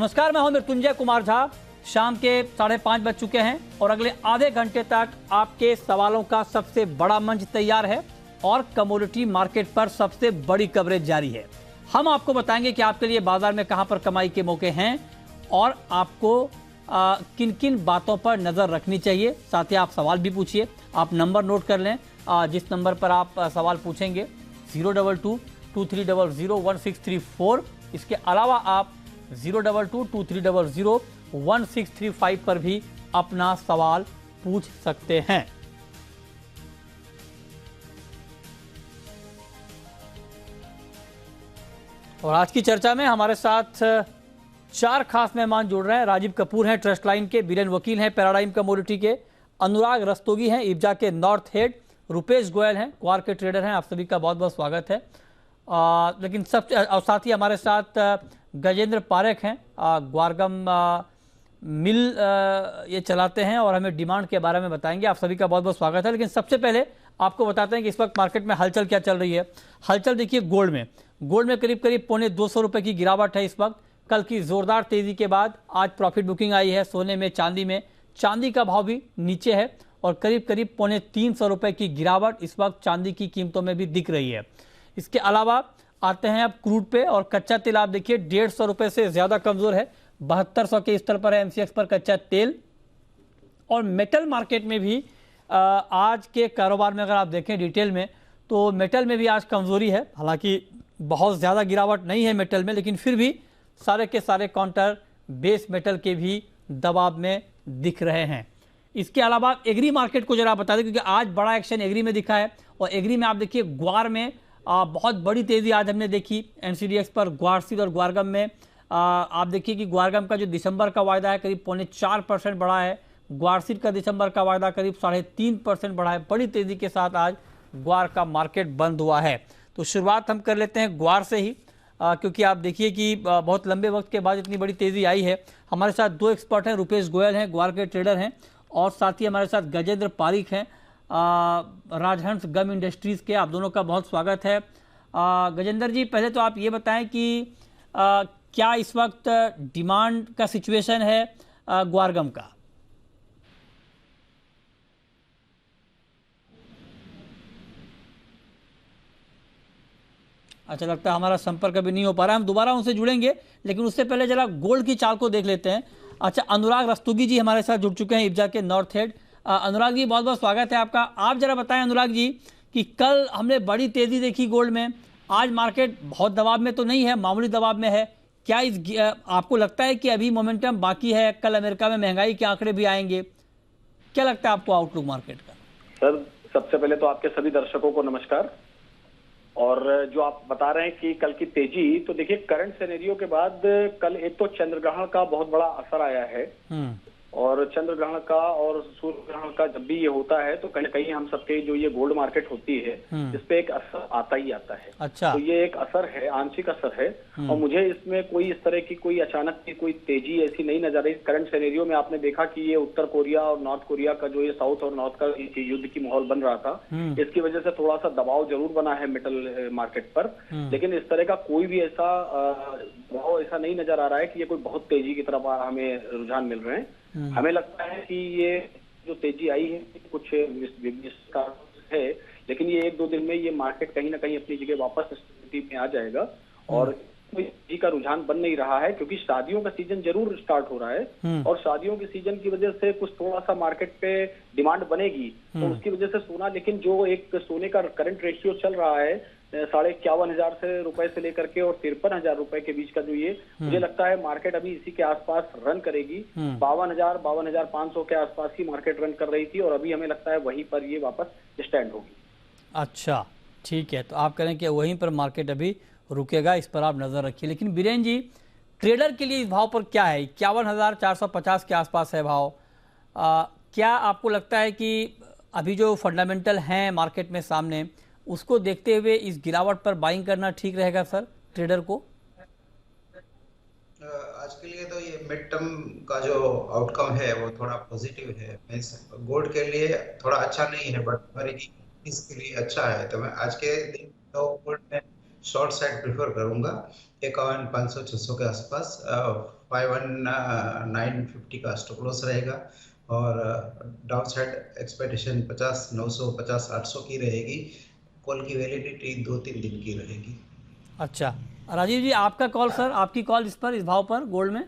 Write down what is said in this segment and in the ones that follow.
नमस्कार, मैं हूं मृत्युंजय कुमार झा। शाम के 5:30 बज चुके हैं और अगले आधे घंटे तक आपके सवालों का सबसे बड़ा मंच तैयार है और कमोडिटी मार्केट पर सबसे बड़ी कवरेज जारी है। हम आपको बताएंगे कि आपके लिए बाजार में कहां पर कमाई के मौके हैं और आपको किन किन बातों पर नजर रखनी चाहिए। साथ ही आप सवाल भी पूछिए। आप नंबर नोट कर लें, जिस नंबर पर आप सवाल पूछेंगे 022-2300-1634। इसके अलावा आप 022-2300-1635 पर भी अपना सवाल पूछ सकते हैं। और आज की चर्चा में हमारे साथ 4 खास मेहमान जुड़ रहे हैं। राजीव कपूर हैं ट्रस्ट लाइन के, बीरेन वकील हैं पैराडाइम कमोडिटी के, अनुराग रस्तोगी हैं इब्जा के नॉर्थ हेड, रुपेश गोयल हैं क्वार के ट्रेडर हैं। आप सभी का बहुत बहुत स्वागत है। लेकिन सब और साथ ही हमारे साथ गजेंद्र पारेख हैं, ग्वारगम मिल ये चलाते हैं और हमें डिमांड के बारे में बताएंगे। आप सभी का बहुत बहुत स्वागत है। लेकिन सबसे पहले आपको बताते हैं कि इस वक्त मार्केट में हलचल क्या चल रही है। हलचल देखिए गोल्ड में करीब करीब ₹250 की गिरावट है इस वक्त। कल की जोरदार तेजी के बाद आज प्रॉफिट बुकिंग आई है सोने में, चांदी में। चांदी का भाव भी नीचे है और करीब करीब ₹350 की गिरावट इस वक्त चांदी की कीमतों में भी दिख रही है। इसके अलावा आते हैं अब क्रूड पे, और कच्चा तेल आप देखिए ₹150 से ज्यादा कमजोर है, 7200 के स्तर पर है एमसीएक्स पर कच्चा तेल। और मेटल मार्केट में भी आज के कारोबार में अगर आप देखें डिटेल में तो मेटल में भी आज कमजोरी है। हालांकि बहुत ज्यादा गिरावट नहीं है मेटल में, लेकिन फिर भी सारे के सारे काउंटर बेस मेटल के भी दबाव में दिख रहे हैं। इसके अलावा एग्री मार्केट को जरा बता दें, क्योंकि आज बड़ा एक्शन एग्री में दिखा है। और एग्री में आप देखिए ग्वार में बहुत बड़ी तेजी आज हमने देखी एनसीडीएक्स पर, ग्वारसीड और ग्वारगम में। आप देखिए कि ग्वारगम का जो दिसंबर का वायदा है करीब 4.25% बढ़ा है, ग्वारसीड का दिसंबर का वायदा करीब 3.5% बढ़ा है। बड़ी तेजी के साथ आज ग्वार का मार्केट बंद हुआ है। तो शुरुआत हम कर लेते हैं ग्वार से ही, क्योंकि आप देखिए कि बहुत लंबे वक्त के बाद इतनी बड़ी तेजी आई है। हमारे साथ 2 एक्सपर्ट हैं, रुपेश गोयल हैं ग्वार के ट्रेडर हैं, और साथ ही हमारे साथ गजेंद्र पारिक हैं राजहंस गम इंडस्ट्रीज के। आप दोनों का बहुत स्वागत है। गजेंद्र जी, पहले तो आप ये बताएं कि क्या इस वक्त डिमांड का सिचुएशन है ग्वारगम का? अच्छा, लगता है हमारा संपर्क अभी नहीं हो पा रहा है। हम दोबारा उनसे जुड़ेंगे, लेकिन उससे पहले जरा गोल्ड की चाल को देख लेते हैं। अच्छा, अनुराग रस्तोगी जी हमारे साथ जुड़ चुके हैं इब्जा के नॉर्थ हेड। अनुराग जी, बहुत बहुत स्वागत है आपका। आप जरा बताएं अनुराग जी कि कल हमने बड़ी तेजी देखी गोल्ड में, आज मार्केट बहुत दबाव में तो नहीं है, मामूली दबाव में है। क्या आपको लगता है कि अभी मोमेंटम बाकी है? कल अमेरिका में महंगाई के आंकड़े भी आएंगे, क्या लगता है आपको आउटलुक मार्केट का? सर, सबसे पहले तो आपके सभी दर्शकों को नमस्कार। और जो आप बता रहे हैं कि कल की तेजी, तो देखिए करंट सिनेरियो के बाद कल एक तो चंद्र ग्रहण का बहुत बड़ा असर आया है। और चंद्र ग्रहण का और सूर्य ग्रहण का जब भी ये होता है तो कहीं ना कहीं हम सबके जो ये गोल्ड मार्केट होती है इस पे एक असर आता ही आता है। अच्छा। तो ये एक असर है, आंशिक असर है। और मुझे इसमें कोई इस तरह की कोई अचानक की कोई तेजी ऐसी नहीं नजर आई। करंट सिनेरियो में आपने देखा कि ये उत्तर कोरिया और नॉर्थ कोरिया का जो ये साउथ और नॉर्थ का युद्ध की माहौल बन रहा था, इसकी वजह से थोड़ा सा दबाव जरूर बना है मेटल मार्केट पर। लेकिन इस तरह का कोई भी ऐसा दबाव ऐसा नहीं नजर आ रहा है कि ये कोई बहुत तेजी की तरफ हमें रुझान मिल रहे हैं। हमें लगता है कि ये जो तेजी आई है कुछ का है, लेकिन ये 1-2 दिन में ये मार्केट कहीं ना कहीं अपनी जगह वापस स्थिति में आ जाएगा। और कोई तेजी का रुझान बन नहीं रहा है, क्योंकि शादियों का सीजन जरूर स्टार्ट हो रहा है और शादियों के सीजन की वजह से कुछ थोड़ा सा मार्केट पे डिमांड बनेगी, तो उसकी वजह से सोना, लेकिन जो एक सोने का करंट रेशियो चल रहा है 51,500 रुपए से लेकर के और 53,000 रुपए के बीच का, जो ये मुझे लगता है मार्केट अभी इसी के आसपास रन करेगी। 52,500 के आसपास ही मार्केट रन कर रही थी और अभी हमें लगता है वहीं पर ये वापस स्टैंड होगी। अच्छा, ठीक है, तो आप करें कि वहीं पर मार्केट अभी रुकेगा, इस पर आप नजर रखिए। लेकिन बीरेन जी, ट्रेडर के लिए इस भाव पर क्या है? 51,450 के आसपास है भाव। क्या आपको लगता है कि अभी जो फंडामेंटल हैं मार्केट में सामने, उसको देखते हुए इस गिरावट पर बाइंग करना ठीक रहेगा सर ट्रेडर को? आज के लिए तो ये मिड टर्म का जो आउटकम है वो थोड़ा पॉजिटिव है। गोल्ड के लिए थोड़ा अच्छा नहीं है, बट हमारे इसके लिए अच्छा है। तो मैं आज के दिन तो गोल्ड में शॉर्ट साइड प्रेफर करूंगा। 51,500-600 के आसपास 51,950 का स्टॉप लॉस रहेगा और डाउन साइड एक्सपेक्टेशन 50,900 50,800 की रहेगी। कॉल की वैलिडिटी 2-3 दिन की रहेगी। अच्छा राजीव जी, आपका कॉल सर, आपकी कॉल इस पर, इस भाव पर गोल्ड में।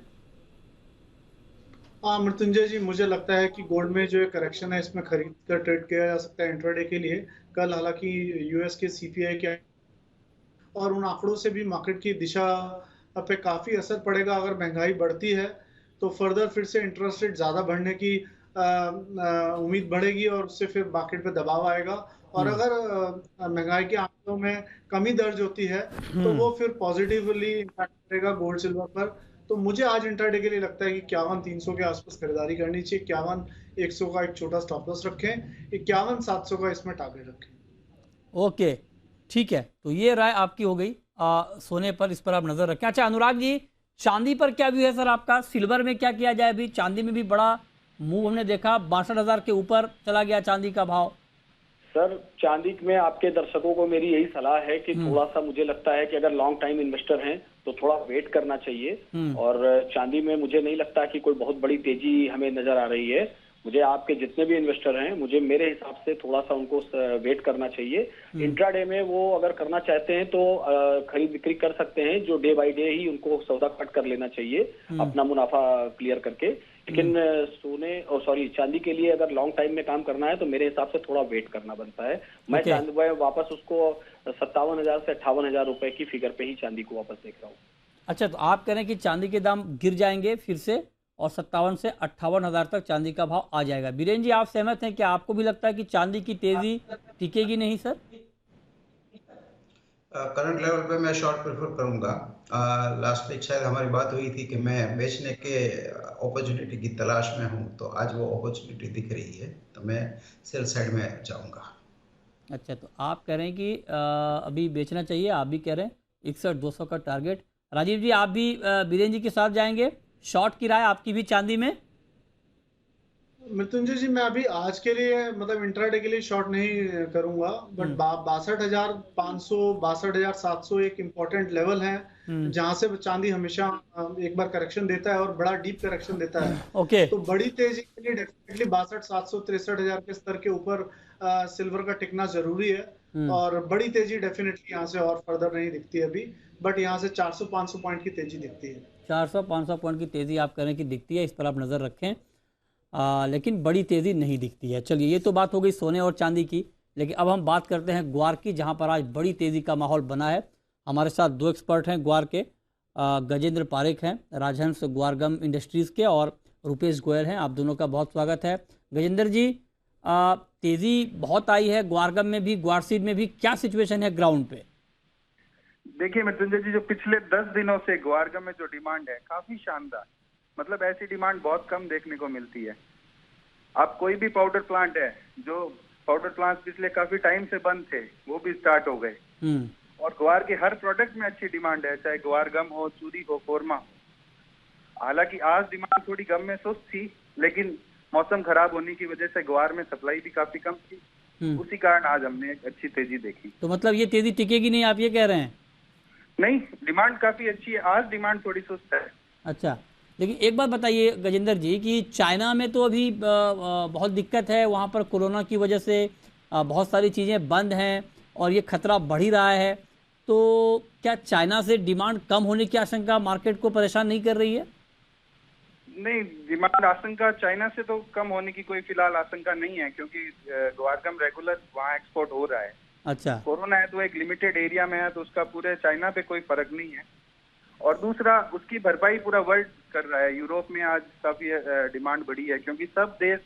हाँ मृत्युंजय जी, मुझे लगता है कि गोल्ड में जो करेक्शन है इसमें खरीद कर ट्रेड किया जा सकता है इंट्राडे के लिए। कल हालांकि यूएस के सीपीआई के और उन आंकड़ों से भी मार्केट की दिशा पे काफी असर पड़ेगा। अगर महंगाई बढ़ती है तो फर्दर फिर से इंटरेस्ट रेट ज्यादा बढ़ने की उम्मीद बढ़ेगी और उससे फिर मार्केट पे दबाव आएगा। और अगर महंगाई के आंकड़ों में कमी दर्ज होती है तो वो फिर पॉजिटिवली इम्पैक्ट करेगा गोल्ड सिल्वर पर। तो मुझे आज इंट्राडे के लिए लगता है कि 51,300 के आसपास खरीदारी करनी चाहिए। 51,100 का एक छोटा स्टॉप लॉस रखें, 51,700 का इसमें टारगेट रखें। ओके ठीक है, तो ये राय आपकी हो गई। सोने पर, इस पर आप नजर रखें। अच्छा अनुराग जी, चांदी पर क्या व्यू है सर आपका? सिल्वर में क्या किया जाए? अभी चांदी में भी बड़ा मूव हमने देखा, 62,000 के ऊपर चला गया चांदी का भाव। सर चांदी में आपके दर्शकों को मेरी यही सलाह है कि थोड़ा सा मुझे लगता है कि अगर लॉन्ग टाइम इन्वेस्टर हैं तो थोड़ा वेट करना चाहिए। और चांदी में मुझे नहीं लगता कि कोई बहुत बड़ी तेजी हमें नजर आ रही है। मुझे आपके जितने भी इन्वेस्टर हैं, मुझे मेरे हिसाब से थोड़ा सा उनको वेट करना चाहिए। इंट्राडे में वो अगर करना चाहते हैं तो खरीद बिक्री कर सकते हैं, जो डे बाय डे ही उनको सौदा कट कर लेना चाहिए अपना मुनाफा क्लियर करके। लेकिन सोने और चांदी के लिए अगर लॉन्ग टाइम में काम करना है तो मेरे हिसाब से थोड़ा वेट करना बनता है। मैं चांदी वापस उसको 57,000 से 58,000 रुपए की फिगर पे ही चांदी को वापस देख रहा हूँ। अच्छा, तो आप कह रहे हैं कि चांदी के दाम गिर जाएंगे फिर से और 57 से 58,000 तक चांदी का भाव आ जाएगा। बीरेन जी, आप सहमत हैं? क्या आपको भी लगता है कि चांदी की तेजी टिकेगी नहीं सर? करंट लेवल पे मैं शॉर्ट प्रेफर करूंगा। लास्ट वीक शायद हमारी बात हुई थी कि मैं बेचने के अपॉर्चुनिटी की तलाश में हूं, तो आज वो अपॉर्चुनिटी दिख रही है, तो मैं सेल साइड में जाऊंगा। अच्छा, तो आप कह रहे हैं कि अभी बेचना चाहिए, आप भी कह रहे हैं 61,200 का टारगेट। राजीव जी, आप भी बीरेन जी के साथ जाएंगे? शॉर्ट की राय आपकी भी चांदी में? मृत्युंजय जी, मैं अभी आज के लिए मतलब इंट्राडे के लिए शॉर्ट नहीं करूंगा, बट 62,500 62,700 एक इम्पोर्टेंट लेवल है जहां से चांदी हमेशा एक बार करेक्शन देता है और बड़ा डीप करेक्शन देता है। ओके, तो बड़ी तेजी के लिए डेफिनेटली 62,700 63,000 के स्तर के ऊपर सिल्वर का टिकना जरूरी है। और बड़ी तेजी डेफिनेटली यहाँ से और फर्दर नहीं दिखती अभी, बट यहाँ से 400-500 पॉइंट की तेजी दिखती है। 400-500 पॉइंट की तेजी आप कह रहे हैं कि दिखती है, इस पर आप नज़र रखें। लेकिन बड़ी तेज़ी नहीं दिखती है। चलिए, ये तो बात हो गई सोने और चांदी की, लेकिन अब हम बात करते हैं ग्वार की, जहां पर आज बड़ी तेज़ी का माहौल बना है। हमारे साथ दो एक्सपर्ट हैं ग्वार के, गजेंद्र पारेख हैं राजहंस ग्वारगम इंडस्ट्रीज़ के, और रुपेश गोयल हैं। आप दोनों का बहुत स्वागत है। गजेंद्र जी, तेज़ी बहुत आई है ग्वारगम में भी, ग्वारसीड में भी, क्या सिचुएशन है ग्राउंड पे? देखिए मृत्युंजय जी, जो पिछले 10 दिनों से ग्वारगम में जो डिमांड है काफी शानदार, मतलब ऐसी डिमांड बहुत कम देखने को मिलती है। अब कोई भी पाउडर प्लांट है, जो पाउडर प्लांट पिछले काफी टाइम से बंद थे, वो भी स्टार्ट हो गए। और ग्वार के हर प्रोडक्ट में अच्छी डिमांड है, चाहे ग्वारगम हो, चूरी हो, कोरमा हो। हालांकि आज डिमांड थोड़ी गम में सुस्त थी, लेकिन मौसम खराब होने की वजह से ग्वार में सप्लाई भी काफी कम थी, उसी कारण आज हमने एक अच्छी तेजी देखी। तो मतलब ये तेजी टिकेगी नहीं, आप ये कह रहे हैं? नहीं, डिमांड काफी अच्छी है, आज डिमांड थोड़ी सुस्त है। अच्छा, लेकिन एक बात बताइए गजेंद्र जी कि चाइना में तो अभी बहुत दिक्कत है, वहाँ पर कोरोना की वजह से बहुत सारी चीज़ें बंद हैं और ये खतरा बढ़ ही रहा है। तो क्या चाइना से डिमांड कम होने की आशंका मार्केट को परेशान नहीं कर रही है? नहीं, डिमांड आशंका चाइना से तो कम होने की कोई फिलहाल आशंका नहीं है, क्योंकि ग्वारगम रेगुलर वहाँ एक्सपोर्ट हो रहा है। अच्छा, कोरोना है तो एक लिमिटेड एरिया में है, तो उसका पूरे चाइना पे कोई फर्क नहीं है। और दूसरा, उसकी भरपाई पूरा वर्ल्ड कर रहा है। यूरोप में आज काफी डिमांड बढ़ी है, क्योंकि सब देश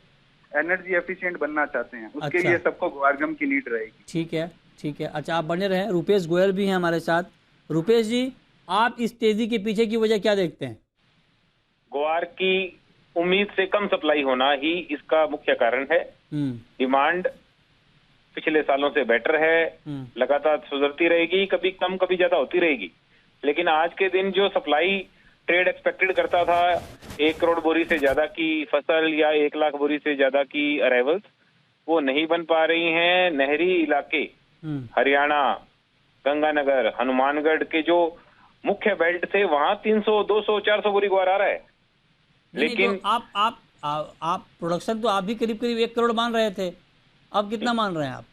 एनर्जी एफिशिएंट बनना चाहते हैं, उसके लिए सबको ग्वारगम की नीड रहेगी। ठीक है, ठीक है। अच्छा, आप बने रहें। रुपेश गोयल भी हैं हमारे साथ। रुपेश जी, आप इस तेजी के पीछे की वजह क्या देखते हैं? ग्वार की उम्मीद से कम सप्लाई होना ही इसका मुख्य कारण है। डिमांड पिछले सालों से बेटर है, लगातार सुधरती रहेगी, कभी कम कभी ज्यादा होती रहेगी। लेकिन आज के दिन जो सप्लाई ट्रेड एक्सपेक्टेड करता था 1 करोड़ बोरी से ज्यादा की फसल या 1 लाख बोरी से ज्यादा की अराइवल्स, वो नहीं बन पा रही हैं। नहरी इलाके, हरियाणा, गंगानगर, हनुमानगढ़ के जो मुख्य बेल्ट से वहां 300, 200, 400 बोरी ग्वार आ रहा है। लेकिन तो आप प्रोडक्शन तो आप भी करीब करीब 1 करोड़ मान रहे थे, अब कितना मान रहे हैं आप?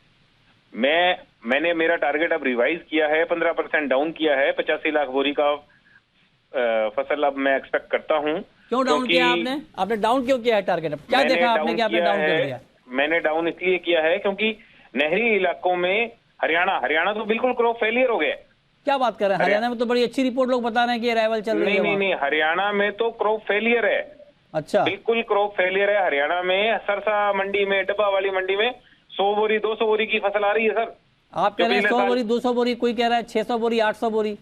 मैंने मेरा टारगेट अब रिवाइज किया है, 15% डाउन किया है। 85 लाख बोरी का फसल अब मैं एक्सपेक्ट करता हूं। क्यों डाउन किया आपने डाउन क्यों किया है टारगेट? क्या देखा आपने कि आपने डाउन कर दिया? मैंने डाउन इसलिए किया है क्योंकि नहरी इलाकों में हरियाणा तो बिल्कुल क्रॉप फेलियर हो गया। क्या बात कर रहे हैं? हरियाणा में तो बड़ी अच्छी रिपोर्ट लोग बता रहे हैं कि अराइवल चल रही है। नहीं, हरियाणा में तो क्रॉप फेलियर है। अच्छा, बिल्कुल क्रॉप फेलियर है हरियाणा में। सरसा मंडी में, डब्बा वाली मंडी में 100 बोरी 200 बोरी की फसल आ रही है सर। आप कह रहे हैं 100 बोरी 200 बोरी, कोई कह रहा है 600 बोरी 800 बोरी।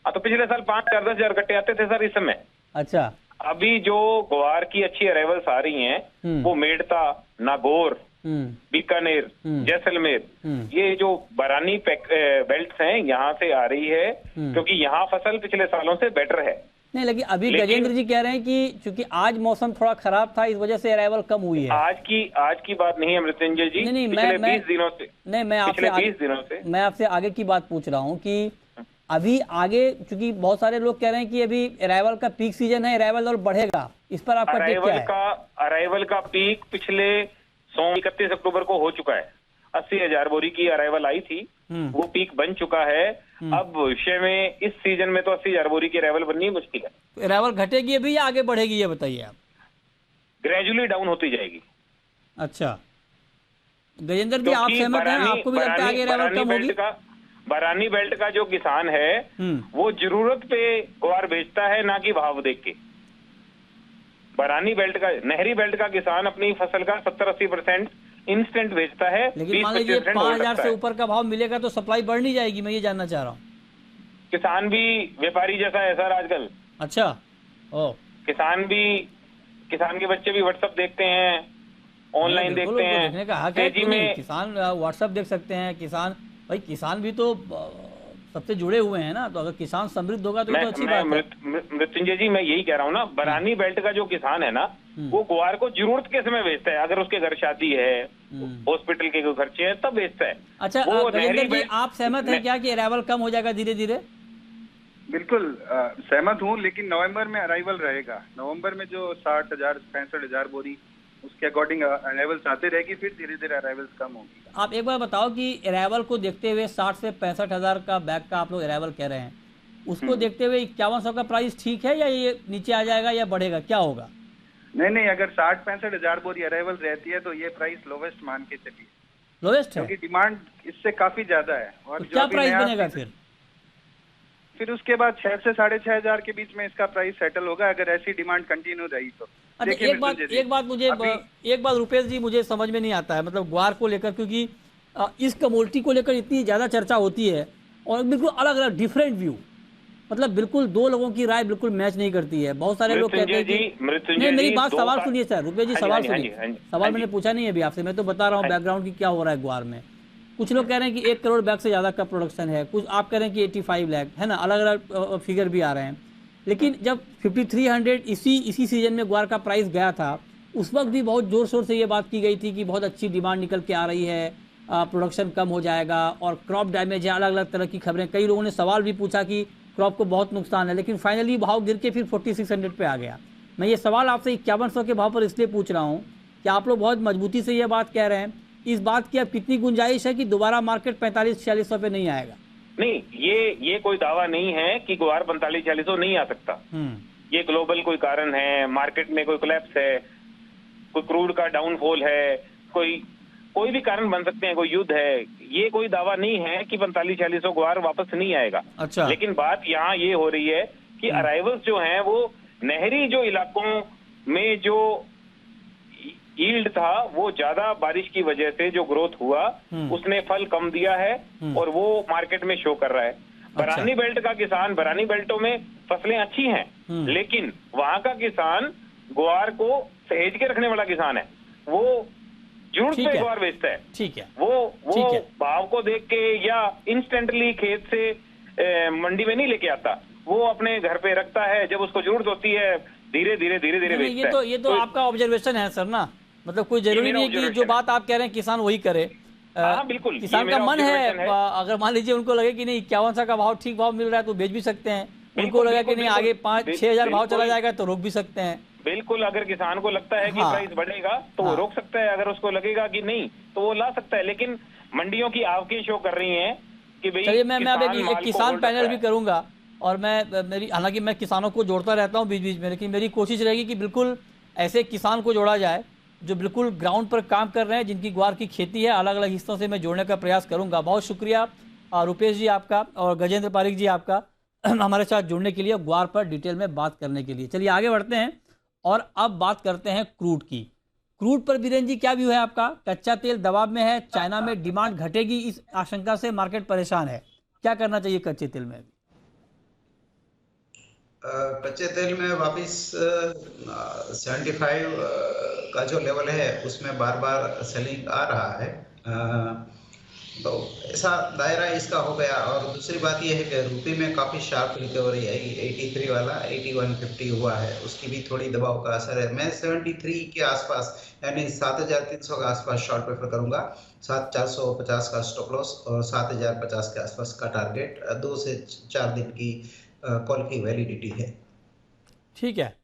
तो पिछले साल 5,000 10,000 कट्टे आते थे सर इस समय। अच्छा, अभी जो ग्वार की अच्छी अराइवल्स आ रही हैं वो मेड़ता, नागौर, बीकानेर, जैसलमेर, ये जो बरानी बेल्ट्स हैं यहाँ से आ रही है, क्योंकि यहाँ फसल पिछले सालों से बेटर है। नहीं, लेकिन अभी गजेंद्र जी कह रहे हैं कि चूंकि आज मौसम थोड़ा खराब था, इस वजह से अराइवल कम हुई है। आज की बात नहीं है मृत्युंजय जी। नहीं, पिछले 20 दिनों से। नहीं, मैं आपसे आगे की बात पूछ रहा हूँ कि अभी आगे, चूंकि बहुत सारे लोग कह रहे हैं कि अभी अराइवल का पीक सीजन है, अराइवल और बढ़ेगा, इस पर आपका टेक क्या है? अराइवल का पीक पिछले 31 अक्टूबर को हो चुका है। 80,000 बोरी की अराइवल आई थी, वो पीक बन चुका है। अब विषय में इस सीजन में तो 80,000 बोरी की अराइवल बननी मुश्किल है। अराइवल घटेगी अभी या आगे बढ़ेगी, ये बताइए आप? ग्रेजुअली डाउन होती जाएगी। अच्छा, गजेंद्र जी आप सहमत हैं? आपको भी लगता है आगे अराइवल कम होगी? बरानी बेल्ट का जो किसान है वो जरूरत पे ग्वार बेचता है, ना कि भाव देख के। बरानी बेल्ट का, नहरी बेल्ट का किसान अपनी फसल का 70-80% इंस्टेंट बेचता है। लेकिन मान लीजिए 5,000 से ऊपर का भाव मिलेगा तो सप्लाई बढ़ नहीं जाएगी, मैं ये जानना चाह रहा हूँ। किसान भी व्यापारी जैसा है सर आजकल। अच्छा, किसान के बच्चे भी व्हाट्सएप देखते हैं, ऑनलाइन देखते हैं। देखने का हक है, तेजी में किसान व्हाट्सएप देख सकते हैं। किसान भी तो सबसे जुड़े हुए हैं ना, तो अगर किसान समृद्ध होगा तो ये तो अच्छी बात है। मृत्युंजय जी मैं यही कह रहा हूँ ना, बरानी बेल्ट का जो किसान है ना वो ग्वार को जरूरत के समय बेचता है। अगर उसके घर शादी है, हॉस्पिटल के कोई खर्चे हैं, तब बेचता है। अच्छा गजेंद्र जी, आप सहमत हैं क्या कि अराइवल कम हो जाएगा धीरे धीरे? बिल्कुल सहमत हूँ, लेकिन नवंबर में अराइवल रहेगा। नवंबर में जो 60,000 65,000 बोरी उसके अकॉर्डिंग अराइवल्स आते रहेगी, फिर धीरे धीरे अराइवल्स कम होगी। आप एक बार बताओ कि अराइवल को देखते हुए 60 से 65,000 का बैग का आप लोग अराइवल कह रहे हैं, उसको देखते हुए 5100 का प्राइस ठीक है या ये नीचे आ जाएगा या बढ़ेगा, क्या होगा? नहीं, अगर 60-65,000 बोरी अराइवल रहती है तो ये प्राइस लोवेस्ट मान के चलिए। लोवेस्ट है क्योंकि डिमांड इससे काफी ज्यादा है। और तो क्या प्राइस बनेगा फिर उसके बाद 6 से 6,500 के बीच में इसका प्राइस सेटल होगा, अगर ऐसी डिमांड कंटिन्यू रही तो। अच्छा, एक बात रुपेश जी मुझे समझ में नहीं आता है, मतलब ग्वार को लेकर, क्योंकि इस कमोडिटी को लेकर इतनी ज्यादा चर्चा होती है और बिल्कुल अलग अलग डिफरेंट व्यू, मतलब बिल्कुल दो लोगों की राय बिल्कुल मैच नहीं करती है। बहुत सारे लोग कहते हैं कि नहीं, मेरी बात, सवाल सुनिए सर, रुपेश जी सवाल सुनिए। सवाल मैंने पूछा नहीं है अभी आपसे, मैं तो बता रहा हूँ बैकग्राउंड की क्या हो रहा है ग्वार में। कुछ लोग कह रहे हैं कि 1 करोड़ बैग से ज्यादा का प्रोडक्शन है, कुछ आप कह रहे हैं कि 85 लाख है ना, अलग अलग फिगर भी आ रहे हैं। लेकिन जब 5300 इसी सीजन में ग्वार का प्राइस गया था, उस वक्त भी बहुत जोर शोर से ये बात की गई थी कि बहुत अच्छी डिमांड निकल के आ रही है, प्रोडक्शन कम हो जाएगा और क्रॉप डैमेज है, अलग अलग तरह की खबरें। कई लोगों ने सवाल भी पूछा कि क्रॉप को बहुत नुकसान है, लेकिन फाइनली भाव गिर के फिर 4600 पे आ गया। मैं ये सवाल आपसे 5100 के भाव पर इसलिए पूछ रहा हूँ कि आप लोग बहुत मजबूती से ये बात कह रहे हैं, इस बात की अब कितनी गुंजाइश है कि दोबारा मार्केट 45-4600 पे नहीं आएगा? नहीं, ये कोई दावा नहीं है कि ग्वार 45-4600 नहीं आ सकता। ये ग्लोबल कोई कारण है, मार्केट में कोई कोलैप्स है, कोई क्रूड का डाउनफॉल है, कोई भी कारण बन सकते हैं, कोई युद्ध है। ये कोई दावा नहीं है कि 45-4600 ग्वार वापस नहीं आएगा। अच्छा। लेकिन बात यहाँ ये हो रही है कि अराइवल्स जो हैं वो नहरी जो इलाकों में जो यील्ड था वो ज्यादा बारिश की वजह से जो ग्रोथ हुआ उसने फल कम दिया है और वो मार्केट में शो कर रहा है। बरानी बेल्ट का किसान, बरानी बेल्टों में फसलें अच्छी हैं, लेकिन वहां का किसान ग्वार को सहेज के रखने वाला किसान है, वो जरूरत पे ग्वार बेचता है। ठीक है, वो भाव को देख के या इंस्टेंटली खेत से मंडी में नहीं लेके आता, वो अपने घर पे रखता है, जब उसको जरूरत होती है धीरे धीरे बेचता है। ये तो आपका ऑब्जर्वेशन है सर ना, मतलब कोई जरूरी नहीं कि जो बात आप कह रहे हैं किसान वही करे। हाँ बिल्कुल, किसान का मन है, अगर मान लीजिए उनको लगे कि नहीं 51 का भाव ठीक भाव मिल रहा है तो बेच भी सकते हैं, उनको लगा कि नहीं आगे 5-6 हजार भाव चला जाएगा तो रोक भी सकते हैं। बिल्कुल, अगर किसान को लगता है कि प्राइस बढ़ेगा तो वो रोक सकता है, अगर उसको लगेगा कि नहीं तो वो ला सकता है। लेकिन मंडियों की आवकें शो कर रही हैं कि भाई चलिए मैं अब एक किसान पैनल भी करूंगा, और मेरी हालांकि मैं किसानों को जोड़ता रहता हूं बीच बीच में, लेकिन मेरी कोशिश रहेगी कि बिल्कुल ऐसे किसान को जोड़ा जाए जो बिल्कुल ग्राउंड पर काम कर रहे हैं, जिनकी ग्वार की खेती है। अलग अलग हिस्सों से मैं जोड़ने का प्रयास करूंगा। बहुत शुक्रिया रुपेश जी आपका और गजेंद्र पारिक जी आपका हमारे साथ जुड़ने के लिए, ग्वार पर डिटेल में बात करने के लिए। चलिए आगे बढ़ते हैं और अब बात करते हैं क्रूड की। क्रूड पर बीरेन जी क्या व्यू है आपका? कच्चा तेल दबाव में है, चाइना में डिमांड घटेगी, इस आशंका से मार्केट परेशान है। क्या करना चाहिए कच्चे तेल में? कच्चे तेल में वापस 75 का जो लेवल है उसमें बार बार सेलिंग आ रहा है, तो ऐसा दायरा इसका हो गया। और दूसरी बात यह है कि रुपये में काफ़ी शार्प रिकवरी आई, 83 वाला 8150 हुआ है, उसकी भी थोड़ी दबाव का असर है। मैं 73 के आसपास यानी 7300 के आसपास शॉर्ट प्रेफर करूंगा। 7450 का स्टॉप लॉस और 7050 के आसपास का टारगेट 2 से 4 दिन की कॉल की वैलिडिटी है। ठीक है,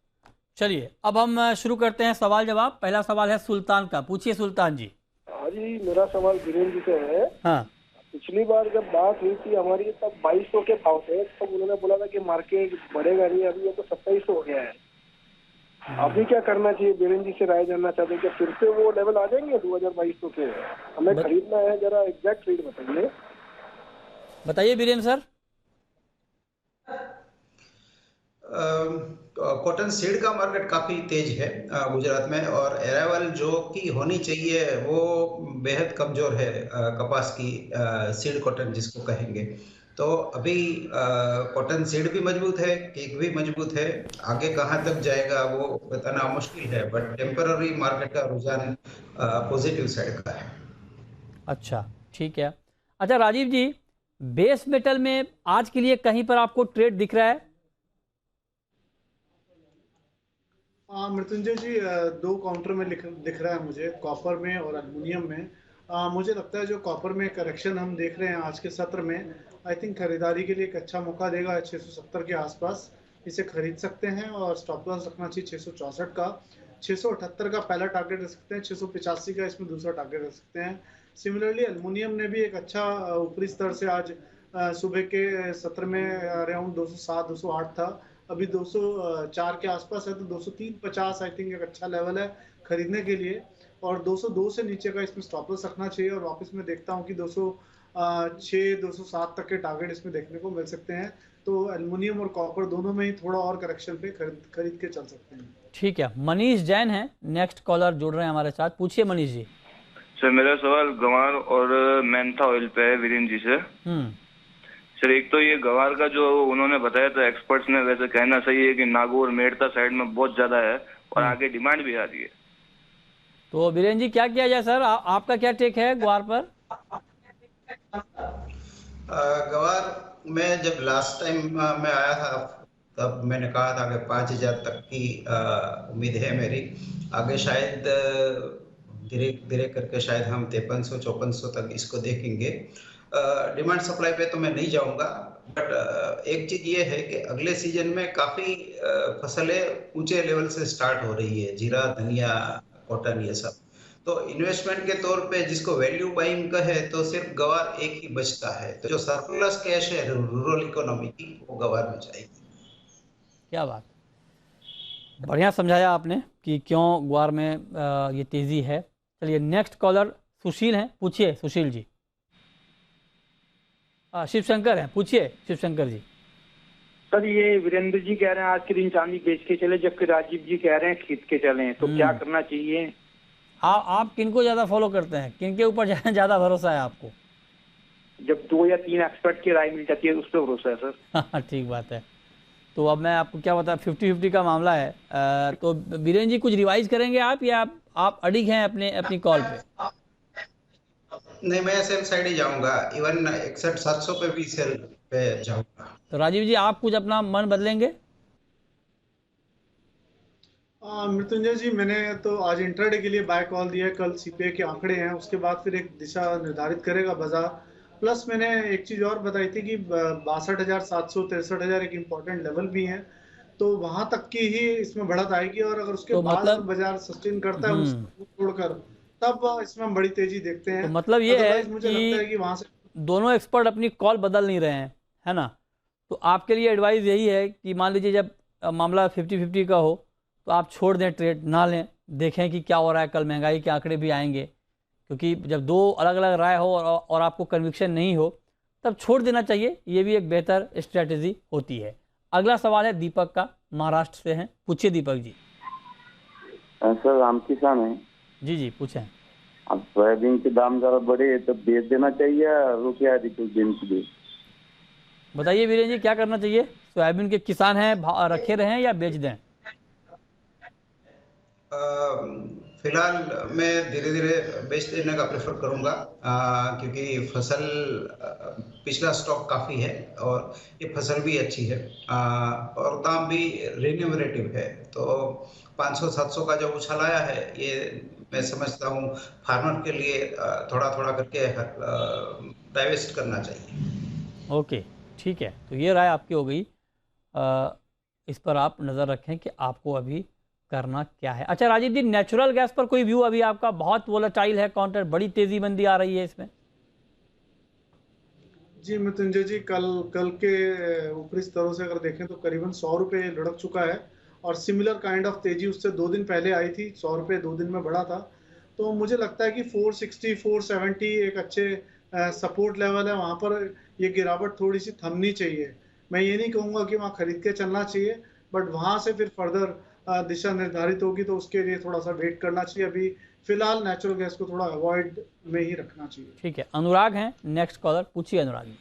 चलिए अब हम शुरू करते हैं सवाल जवाब। पहला सवाल है सुल्तान का, पूछिए सुल्तान जी। हाँ जी, मेरा सवाल बीरेन जी से है। हाँ, पिछली बार जब बात हुई थी हमारी तब 2200 के भाव थे, तब तो उन्होंने बोला था कि मार्केट बढ़ेगा नहीं, अभी ये तो 2700 हो गया है। अभी क्या करना चाहिए? बीरेन जी से राय जानना चाहते हैं कि फिर से वो लेवल आ जाएंगे 2200 के? हमें खरीदना है, जरा एग्जैक्ट रेट बताइए। बताइए बीरेन सर। कॉटन सीड का मार्केट काफ़ी तेज है गुजरात में, और अराइवल जो की होनी चाहिए वो बेहद कमज़ोर है कपास की, सीड कॉटन जिसको कहेंगे। तो अभी कॉटन सीड भी मजबूत है, केक भी मजबूत है, आगे कहाँ तक जाएगा वो बताना मुश्किल है, बट टेम्पररी मार्केट का रुझान पॉजिटिव साइड का है। अच्छा, ठीक है। अच्छा राजीव जी, बेस मेटल में आज के लिए कहीं पर आपको ट्रेड दिख रहा है? मृत्युंजय जी, 2 काउंटर में दिख रहा है मुझे, कॉपर में और एल्युमिनियम में। मुझे लगता है जो कॉपर में करेक्शन हम देख रहे हैं आज के सत्र में, आई थिंक खरीदारी के लिए एक अच्छा मौका देगा। 670 के आसपास इसे खरीद सकते हैं और स्टॉप लॉस रखना चाहिए 664 का। 678 का पहला टारगेट रख सकते हैं, 685 का इसमें दूसरा टारगेट रख सकते हैं। सिमिलरली एल्युमिनियम ने भी एक अच्छा ऊपरी स्तर से आज सुबह के सत्र में अराउंड 207 208 था, अभी 204 के आसपास है, तो 203.50 आई थिंक एक अच्छा लेवल है खरीदने के लिए। और 202 से नीचे का इसमें स्टॉप लॉस रखना चाहिए। और वापस मैं देखता हूं कि 206 207 तक के टारगेट इसमें देखने को मिल सकते हैं। तो एल्युमिनियम और कॉपर दोनों में ही थोड़ा और करेक्शन पे खरीद के चल सकते हैं। ठीक है, मनीष जैन है नेक्स्ट कॉलर जुड़ रहे हैं हमारे साथ, पूछिए मनीष जी। सर मेरा सवाल गंवार और मेंथा ऑयल पे है वीरेन जी से। सर एक तो ये गंवार का जो उन्होंने बताया था एक्सपर्ट्स ने, वैसे कहना सही है कि नागौर मेड़ता साइड में बहुत ज्यादा है और आगे डिमांड भी आ रही है। तो बीरेन जी क्या किया जाए सर? आपका क्या टेक है ग्वार पर? गवार में जब लास्ट टाइम मैं आया था तब मैंने कहा था कि 5000 तक की उम्मीद है मेरी। आगे शायद धीरे धीरे करके शायद हम 5300-5400 तक इसको देखेंगे। डिमांड सप्लाई पे तो मैं नहीं जाऊंगा, बट एक चीज ये है कि अगले सीजन में काफी फसलें ऊंचे लेवल से स्टार्ट हो रही है, जीरा, धनिया, कॉटन, ये सब। तो इन्वेस्टमेंट के तौर पे जिसको वैल्यू बाइंग का है तो सिर्फ गवार एक ही बचता है। तो जो सरप्लस कैश है रूरल इकोनॉमी की, वो गवार में जाएगी। क्या बात, बढ़िया समझाया आपने कि क्यों ग्वार में ये तेजी है। चलिए नेक्स्ट कॉलर सुशील हैं, पूछिए सुशील जी। शिव शंकर हैं, पूछिए शिव शंकर जी। सर ये वीरेंद्र जी कह रहे हैं आज के दिन चांदी बेच के चले, जबकि राजीव जी कह रहे हैं खरीद के चलें, तो क्या करना चाहिए? आप किनको ज्यादा फॉलो करते हैं, किनके ऊपर ज्यादा भरोसा है आपको? जब 2 या 3 एक्सपर्ट की राय मिल जाती है उस पर भरोसा है सर। ठीक बात है। तो अब मैं आपको क्या बताऊं, 50-50 का मामला है। तो बीरेन जी कुछ रिवाइज करेंगे आप, या आप अडिग हैं अपनी कॉल पे? नहीं, मैं सेल साइड ही जाऊंगा, इवन 61-700 पे भी सेल पे जाऊंगा। तो राजीव जी आप कुछ अपना मन बदलेंगे? मृत्युंजय जी, मैंने तो आज इंट्राडे के लिए बाय कॉल दिया है। कल सीपीआई के आंकड़े हैं, उसके बाद फिर एक दिशा निर्धारित करेगा बाजार। प्लस मैंने एक चीज और बताई थी कि 62,700 63,000 एक इम्पोर्टेंट लेवल भी है, तो वहां तक की ही इसमें बढ़त आएगी। और अगर उसके तो बाद मतलब बाजार सस्टेन करता है उसको छोड़कर, तब इसमें हम बड़ी तेजी देखते हैं। तो मतलब ये है मुझे लगता है कि वहां से दोनों एक्सपर्ट अपनी कॉल बदल नहीं रहे हैं, है ना। तो आपके लिए एडवाइस यही है कि मान लीजिए जब मामला 50-50 का हो तो आप छोड़ दें, ट्रेड ना लें, देखें कि क्या हो रहा है। कल महंगाई के आंकड़े भी आएंगे, क्योंकि जब दो अलग अलग राय हो और आपको कन्विक्शन नहीं हो तब छोड़ देना चाहिए। ये भी एक बेहतर स्ट्रेटजी होती है। अगला सवाल है दीपक का, महाराष्ट्र से हैं। पूछिए दीपक जी। सर राम किसान है। जी जी पूछें। अब सोयाबीन के दाम जरा बढ़े तो बेच देना चाहिए या रुपया कुछ दिन के लिए? बताइए वीरेंद्र जी, क्या करना चाहिए? सोयाबीन के किसान हैं, रखे रहें या बेच दें? फिलहाल मैं धीरे धीरे बेच देने का प्रेफर करूंगा, क्योंकि फसल पिछला स्टॉक काफ़ी है और ये फसल भी अच्छी है, और दाम भी रिन्यूमरेटिव है। तो 500-700 का जो उछाल आया है, ये मैं समझता हूँ फार्मर के लिए थोड़ा थोड़ा करके डाइवेस्ट करना चाहिए। ओके, ठीक है। तो ये राय आपकी हो गई। इस पर आप नज़र रखें कि आपको अभी करना क्या है। अच्छा राजीव जी, नेचुरल गैस पर कोई व्यू अभी आपका? बहुत वोलेटाइल है काउंटर, बड़ी तेजी मंदी आ रही है इसमें। जी मृत्युंजय जी, कल के ऊपरी स्तरों से अगर देखें तो करीबन 100 रुपये लुढ़क चुका है, और सिमिलर काइंड ऑफ तेजी उससे 2 दिन पहले आई थी। 100 रुपये 2 दिन में बढ़ा था। तो मुझे लगता है कि 460 470 एक अच्छे सपोर्ट लेवल है। वहां पर ये गिरावट थोड़ी सी थमनी चाहिए। मैं ये नहीं कहूंगा कि वहां खरीद के चलना चाहिए, बट वहां से फिर फर्दर दिशा निर्धारित होगी तो उसके लिए थोड़ा सा वेट करना चाहिए। अभी फिलहाल नेचुरल गैस को थोड़ा अवॉइड में ही रखना चाहिए। ठीक है, अनुराग हैं नेक्स्ट कॉलर। पूछिए अनुराग जी।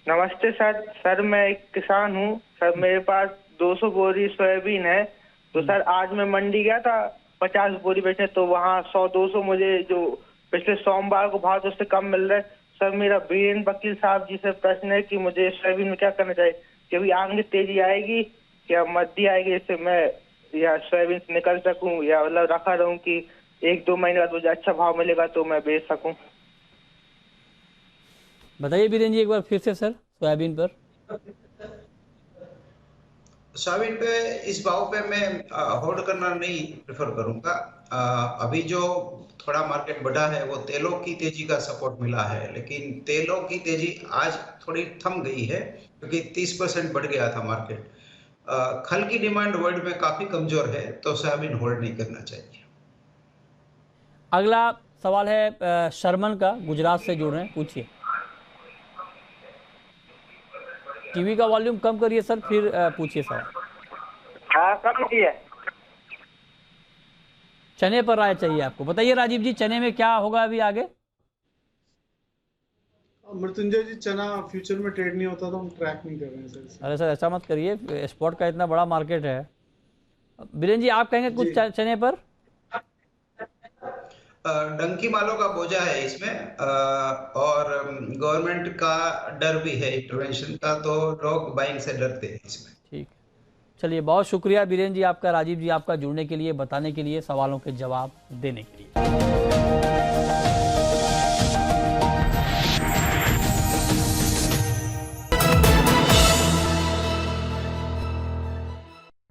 नमस्ते सर। सर मैं एक किसान हूँ सर, मेरे पास 200 बोरी सोयाबीन है। तो सर आज मैं मंडी गया था 50 बोरी बेचने, तो वहाँ 100-200 मुझे जो पिछले सोमवार को भाव उससे कम मिल रहा है। सर मेरा वीरेंद्र वकील साहब जी से प्रश्न है कि मुझे सोयाबीन में क्या करना चाहिए, कि अभी आगे तेजी आएगी या मद्दी आएगी, इससे मैं या सोयाबीन से निकल सकूं, या मतलब रखा रहूं कि 1-2 महीने बाद मुझे अच्छा भाव मिलेगा तो मैं बेच सकूं? बताइए वीरेंद्र जी एक बार फिर से सर, सोयाबीन पर। सोयाबीन पे इस भाव पे मैं होल्ड करना नहीं प्रेफर करूंगा। अभी जो थोड़ा मार्केट बढ़ा है वो तेलों की तेजी का सपोर्ट मिला है, लेकिन तेलों की तेजी आज थोड़ी थम गई है क्योंकि 30% बढ़ गया था मार्केट। खल की डिमांड वर्ल्ड में काफी कमजोर है, तो सोयाबीन होल्ड नहीं करना चाहिए। अगला सवाल है शर्मन का, गुजरात से जुड़ रहे हैं। पूछिए। टीवी का वॉल्यूम कम करिए सर, फिर पूछिए सवाल। हाँ कम किया। चने पर राय चाहिए आपको। बताइए राजीव जी, चने में क्या होगा अभी आगे? मृत्युंजय जी, चना फ्यूचर में ट्रेड नहीं होता तो हम ट्रैक नहीं कर रहे हैं सर। अरे सर ऐसा मत करिए, स्पॉट का इतना बड़ा मार्केट है। बीरेन जी आप कहेंगे कुछ चने पर? डंकी मालों का बोझा है इसमें, और गवर्नमेंट का डर भी है इंटरवेंशन का, तो लोग बाइंग से डरते हैं इसमें। ठीक, चलिए बहुत शुक्रिया बीरेन जी आपका, राजीव जी आपका जुड़ने के लिए, बताने के लिए, सवालों के जवाब देने के लिए।